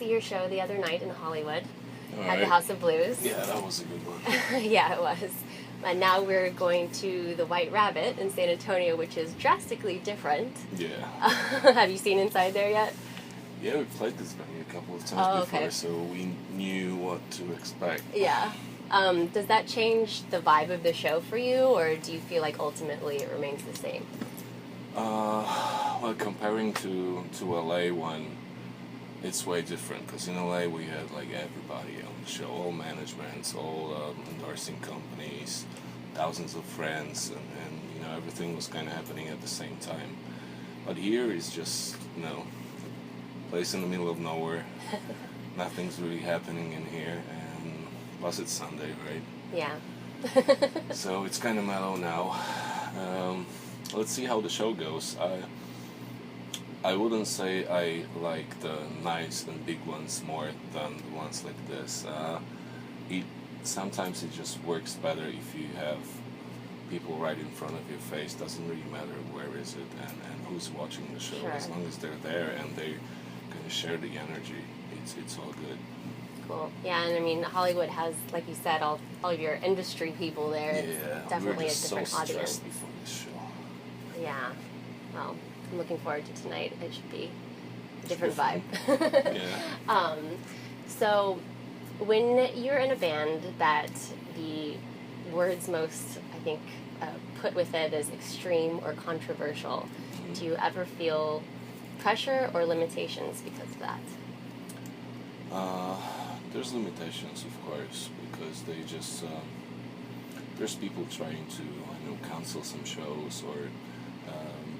see your show the other night in Hollywood All at right. the House of Blues. Yeah, that was a good one. Yeah, it was. And now we're going to the White Rabbit in San Antonio, which is drastically different. Yeah. Have you seen inside there yet? Yeah, we played this venue a couple of times before, okay. so we knew what to expect. Yeah. Does that change the vibe of the show for you, or do you feel like ultimately it remains the same? Well, comparing to LA one, it's way different, because in LA we had like everybody on the show, all managements, all endorsing companies, thousands of friends, and you know, everything was kind of happening at the same time. But here is just, you know, a place in the middle of nowhere. Nothing's really happening in here, and plus it's Sunday, right? Yeah. So it's kind of mellow now. Let's see how the show goes. I wouldn't say I like the nice and big ones more than the ones like this. Sometimes it just works better if you have people right in front of your face. Doesn't really matter where is it and who's watching the show. Sure. As long as they're there and they're gonna share the energy, it's all good. Cool. Yeah, and I mean, Hollywood has, like you said, all of your industry people there. Yeah, It's definitely we're a just different so audience. stressed before this show. Yeah. Well, I'm looking forward to tonight. It should be a different vibe. Yeah. So, when you're in a band that the words most, I think, put with it is extreme or controversial, do you ever feel pressure or limitations because of that? There's limitations, of course, because they just there's people trying to cancel some shows or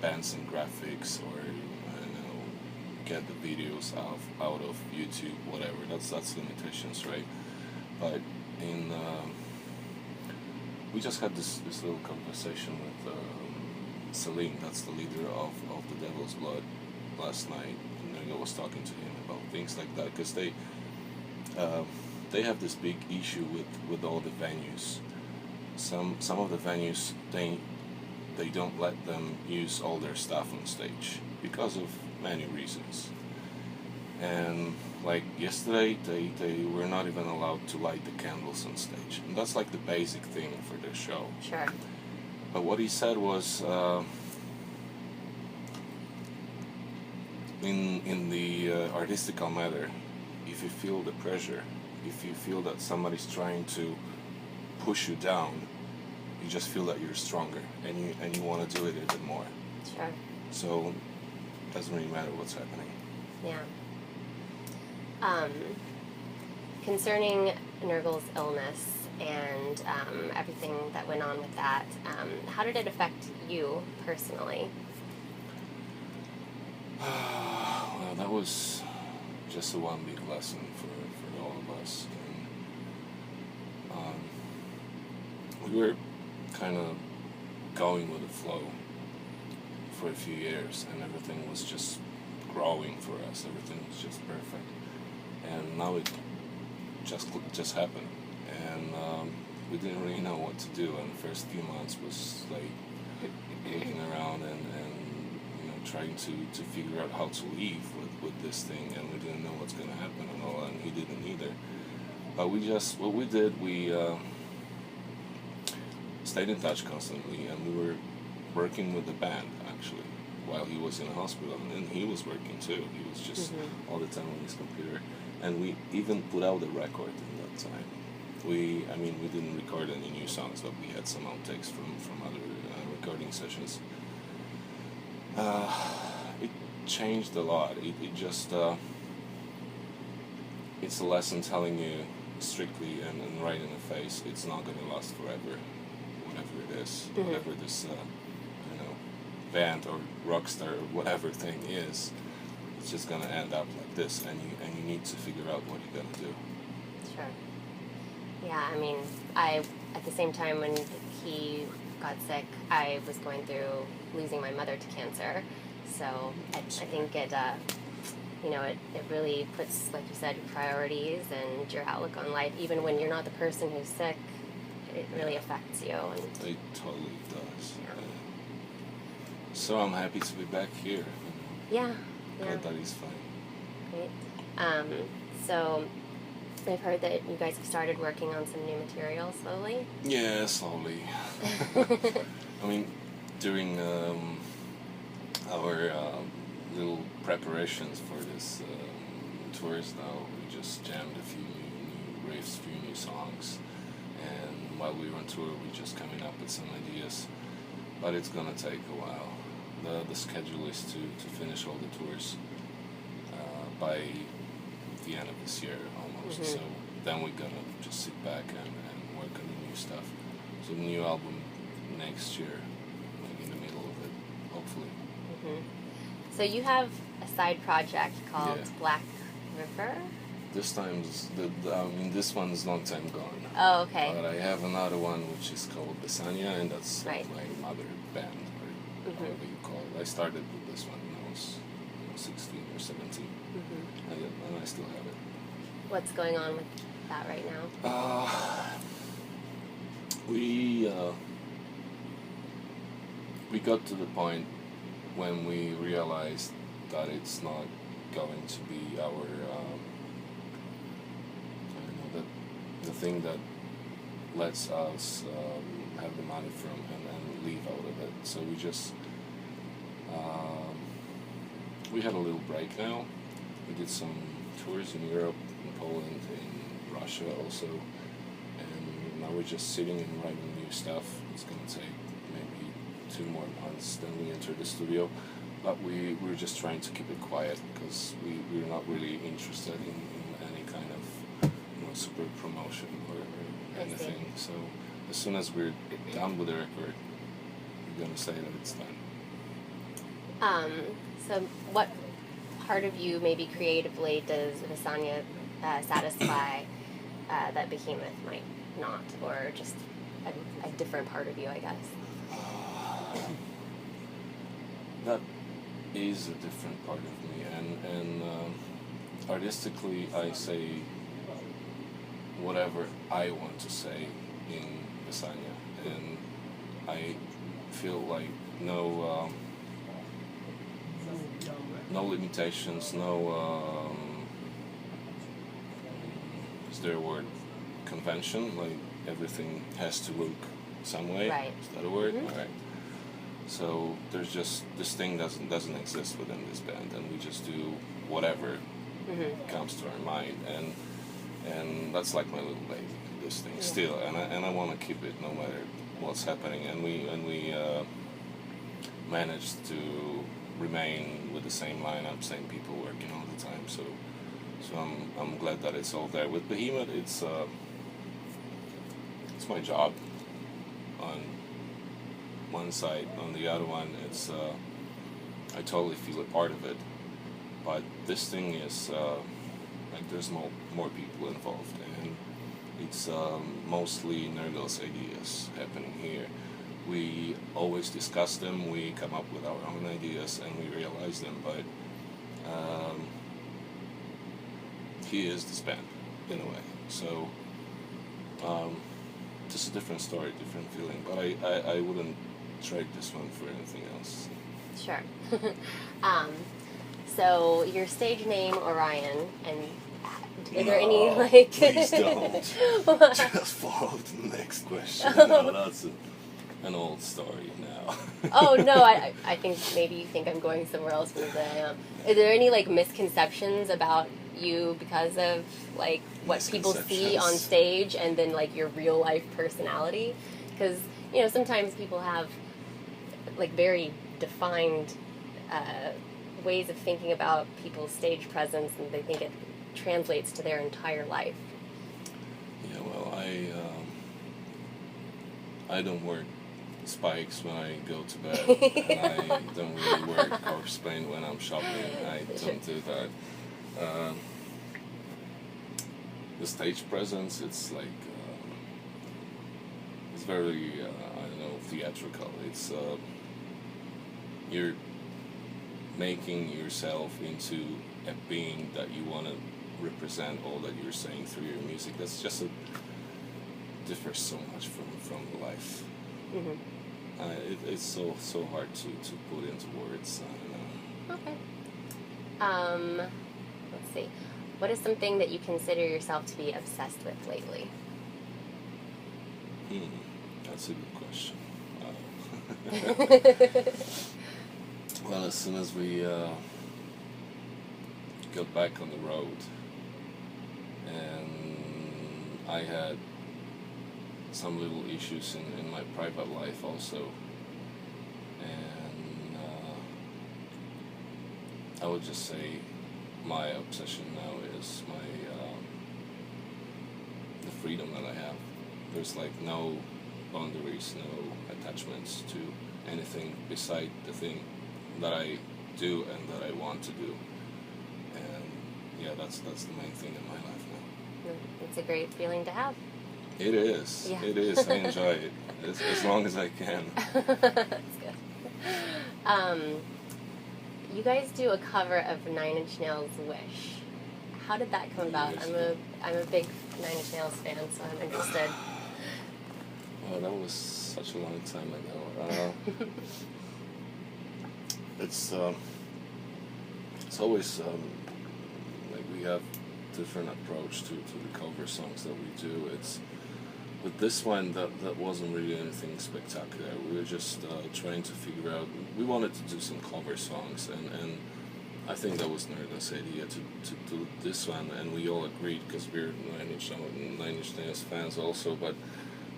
ban some graphics or get the videos out of YouTube, whatever. That's limitations, right? But we just had this little conversation with Salim, that's the leader of the Devil's Blood, last night, and I was talking to him about things like that, because they have this big issue with all the venues. Some of the venues, they don't let them use all their stuff on stage because of many reasons. And like yesterday, they were not even allowed to light the candles on stage, and that's like the basic thing for their show. Sure. But what he said was, in the artistical matter, if you feel the pressure, if you feel that somebody's trying to push you down, you just feel that you're stronger, and you want to do it even more. Sure. So it doesn't really matter what's happening. Yeah. Concerning Nurgle's illness and everything that went on with that, how did it affect you personally? Well, that was just a one big lesson for all of us. And, we were kind of going with the flow for a few years, and everything was just growing for us. Everything was just perfect, and now it just happened, and we didn't really know what to do. And the first few months was like looking around and trying to figure out how to leave with this thing, and we didn't know what's going to happen and all, and he didn't either. But what we did, we stayed in touch constantly, and we were working with the band, actually, while he was in the hospital, and he was working too. He was just all the time on his computer, and we even put out a record in that time. We didn't record any new songs, but we had some outtakes from other recording sessions. It changed a lot. It just it's a lesson telling you strictly and right in the face, it's not going to last forever, whatever it is, whatever this band or rock star or whatever thing is. It's just going to end up like this, and you need to figure out what you're going to do. Sure. Yeah, I mean, at the same time when he got sick, I was going through losing my mother to cancer. So I think it really puts, like you said, priorities and your outlook on life. Even when you're not the person who's sick, it really affects you. And it totally does. Yeah. So I'm happy to be back here. Yeah. Glad that he's fine. Great. So I've heard that you guys have started working on some new material slowly. Yeah, slowly. I mean, during our little preparations for this tours now, we just jammed a few new riffs, few new songs, and while we were on tour, we just coming up with some ideas. But it's gonna take a while. The schedule is to finish all the tours by the end of this year almost. Mm-hmm. So then we're gonna just sit back and work on the new stuff. So the new album next year, like in the middle of it, hopefully. Mm-hmm. So you have a side project called Yeah. Black River? This time's this one's long time gone. Oh, okay. But I have another one which is called Vesania, and that's Right. my mother band, or Mm-hmm. however you call it. I started with this one when I was 16 or 17, Mm-hmm. and I still have it. What's going on with that right now? We got to the point when we realized that it's not going to be our I don't know, the thing that lets us have the money from and leave out of it. So we just we had a little break now. We did some tours in Europe, in Poland, in Russia also, and now we're just sitting and writing new stuff. It's gonna take maybe 2 more months, then we enter the studio. But we're just trying to keep it quiet because we're not really interested in any kind of super promotion or anything. So as soon as we're done with the record, we're gonna say that it's done. So what part of you, maybe creatively, does Vesania satisfy that Behemoth might not, or just a different part of you, I guess? That is a different part of me, and artistically I say whatever I want to say in Vesania, and I feel like no limitations, is there a word, convention, like everything has to look some way. Right. Is that a word? Mm-hmm. All right. So there's just this thing doesn't exist within this band, and we just do whatever Mm-hmm. comes to our mind, and that's like my little baby, this thing still, and I want to keep it no matter what's happening, and we managed to remain with the same lineup, same people working all the time. So I'm glad that it's all there. With Behemoth, it's my job on one side. On the other one, it's I totally feel a part of it. But this thing is like there's more people involved, and it's mostly Nergal's ideas happening here. We always discuss them, we come up with our own ideas, and we realize them, but he is this band, in a way. So, just a different story, different feeling, but I wouldn't trade this one for anything else. Sure. So your stage name, Orion, and are there any, like... Please don't. Just follow to the next question. No, that's an old story now. Oh, no, I think maybe you think I'm going somewhere else with the... Are there any, like, misconceptions about you because of, like, what people see on stage and then, like, your real-life personality? Because, sometimes people have, like, very defined ways of thinking about people's stage presence, and they think it translates to their entire life. Yeah, well, I don't wear spikes when I go to bed, and I don't really wear corpse paint when I'm shopping. I don't do that. The stage presence, it's like it's very theatrical. It's you're making yourself into a being that you want to represent all that you're saying through your music. That's just differs so much from life. Mm-hmm. It's so hard to put into words. I don't know. Okay. Let's see. What is something that you consider yourself to be obsessed with lately? That's a good question. Well, as soon as we got back on the road, and I had some little issues in my private life also, and I would just say my obsession now is the freedom that I have. There's like no boundaries, no attachments to anything beside the thing that I do and that I want to do. And yeah, that's the main thing in my life now. It's a great feeling to have. It is. Yeah. It is. I enjoy it as long as I can. That's good. You guys do a cover of Nine Inch Nails' "Wish." How did that come about? I'm a big Nine Inch Nails fan, so I'm interested. Well, that was such a long time ago. It's always like we have different approach to the cover songs that we do. It's with this one that wasn't really anything spectacular. We were just trying to figure out. We wanted to do some cover songs, and I think that was Nerda's idea to do this one, and we all agreed because we're Nine Inch Nails fans also. But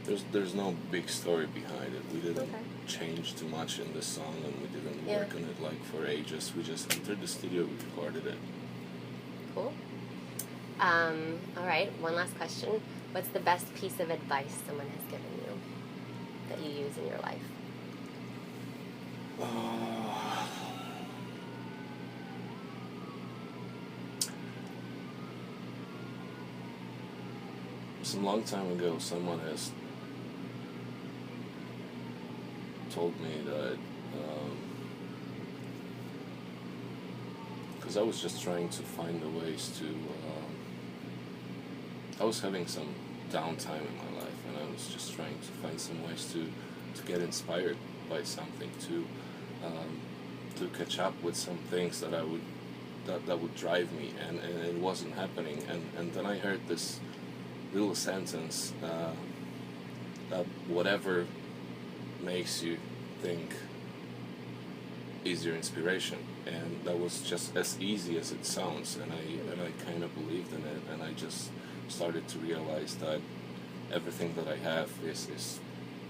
there's no big story behind it. We didn't change too much in this song, and we didn't work on it like for ages. We just entered the studio, we recorded it. Cool. All right, one last question. What's the best piece of advice someone has given you that you use in your life? Some long time ago, someone has told me that because I was just trying to find the ways to I was having some downtime in my life, and I was just trying to find some ways to get inspired by something, to catch up with some things that would drive me, and it wasn't happening, and then I heard this little sentence that whatever makes you think is your inspiration, and that was just as easy as it sounds, and I kind of believed in it, and I just started to realize that everything that I have is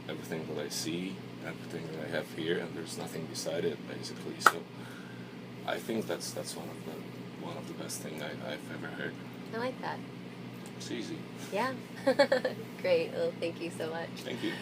everything that I see, everything that I have here, and there's nothing beside it, basically. So I think that's one of the best things I've ever heard. I like that. It's easy. Yeah. Great. Well, thank you so much. Thank you.